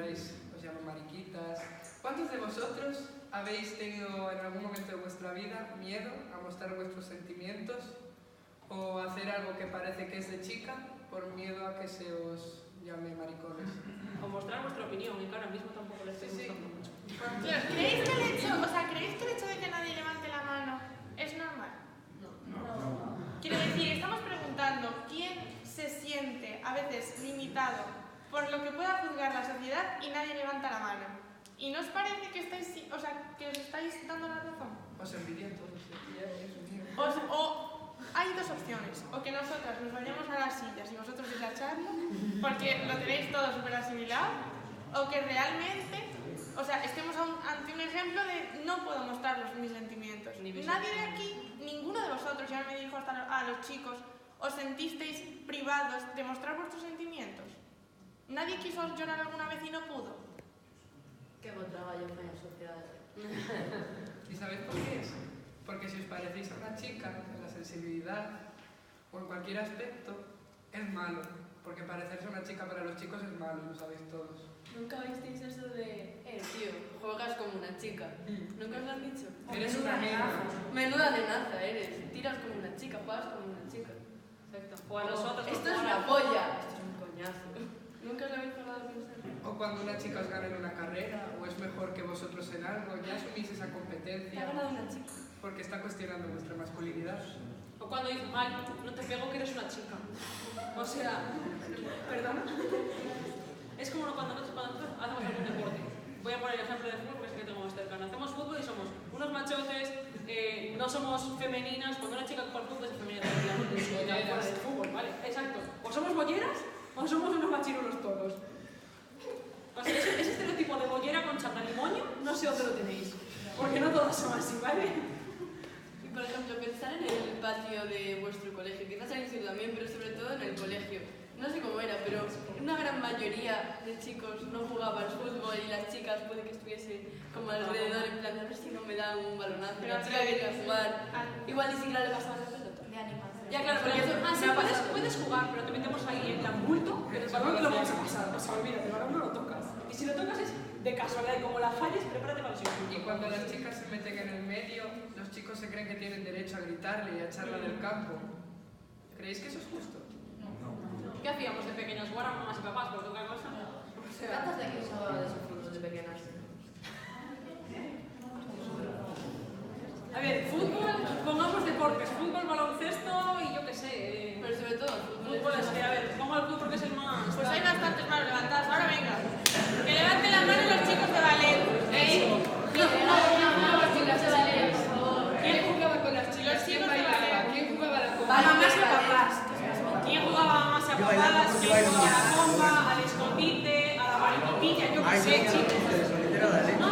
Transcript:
digáis, os llamo mariquitas. ¿Cuántos de vosotros habéis tenido en algún momento de vuestra vida miedo a mostrar vuestros sentimientos o hacer algo que parece que es de chica por miedo a que se os llame maricones? O mostrar vuestra opinión, y que ahora mismo tampoco les estoy gustando mucho. ¿Creéis que el hecho de que nadie levante la mano es normal? No. Quiero decir, estamos preguntando quién se siente a veces limitado por lo que pueda juzgar la sociedad y nadie levanta la mano. ¿Y no os parece que que os estáis dando la razón? Os envidian todos. O hay dos opciones, o que nosotras nos vayamos a las sillas y vosotros os la charla, porque lo tenéis todo súper asimilado, o que realmente, estemos ante un ejemplo de no puedo mostrar mis sentimientos. Nadie de aquí, ninguno de vosotros, ya me dijo hasta a los chicos, os sentisteis privados de mostrar vuestros sentimientos. ¿Nadie quiso llorar alguna vez y no pudo? Que bo traballo fai a sociedade. ¿Y sabéis por qué es? Porque si os parecéis a una chica en la sensibilidad o en cualquier aspecto, es malo. Porque parecerse a una chica para los chicos es malo, lo sabéis todos. Nunca visteis eso de, tío, juegas como una chica. ¿Nunca os lo han dicho? Eres una nenaza. Menuda nenaza eres. Tiras como una chica, juegas como una chica. Exacto. O a nosotros. Esto es una polla. Esto es un coñazo. ¿Nunca os lo habéis probado a pensar? O cuando una chica os gana en una carrera, o es mejor que vosotros en algo, ya asumís esa competencia. Te ha ganado una chica. Porque está cuestionando vuestra masculinidad. O cuando dicen, ay, no te pego que eres una chica. O sea, ¿perdona? Es como cuando nosotros hacemos algún deporte. Voy a poner el ejemplo de fútbol porque sé que tengo más cercano. Hacemos fútbol y somos unos machotes, no somos femeninas. Cuando una chica juega al fútbol es femenina, definitivamente. Es fútbol, ¿vale? Exacto. O somos bolleras o somos unos machirulos todos. O sea, ese estereotipo de bollera con chatalimonio, no sé dónde lo tenéis. Porque no todas son así, ¿vale? Y por ejemplo, pensar en el patio de vuestro colegio, quizás al instituto también, pero sobre todo en el colegio. No sé cómo era, pero una gran mayoría de chicos no jugaba al fútbol y las chicas puede que estuviesen como alrededor, en plan, a ver si no me dan un balonazo, la chica quería jugar. Igual ni siquiera le pasaban la pelota. De animación. Ya, claro, porque sí, puedes jugar, pero te metemos ahí en plan bulto, que el balón te lo vamos a pasar. O sea, olvídate, el balón no lo tocas. Y si lo tocas es de casualidad, y como la falles, prepárate para el siguiente. Y cuando las chicas se meten en el medio, los chicos se creen que tienen derecho a gritarle y a echarla del campo. ¿Creéis que eso es justo? ¿Qué hacíamos de pequeñas? ¿Jugar a mamás y papás por otra cosa? O sea, ¿Cuántas de aquí os hablaba de esos fútbol de pequeñas? a ver, fútbol, pongamos deportes, fútbol, baloncesto y yo qué sé. Pero sobre todo, Fútbol es que, a ver, pongo al fútbol porque es el más. Pues hay bastantes manos levantadas. Ahora venga. Que levanten las manos los chicos de ballet. Los chicos de ballet, por favor. ¿Quién jugaba con las chicas? Los ¿Quién chicos de bailaba? ballet. ¿Quién jugaba a la A comba? mamás y a papás. ¿Quién jugaba más a patadas? ¿Quién jugaba a la comba, al escondite, a la mariquilla? Yo qué sé, chicos. No,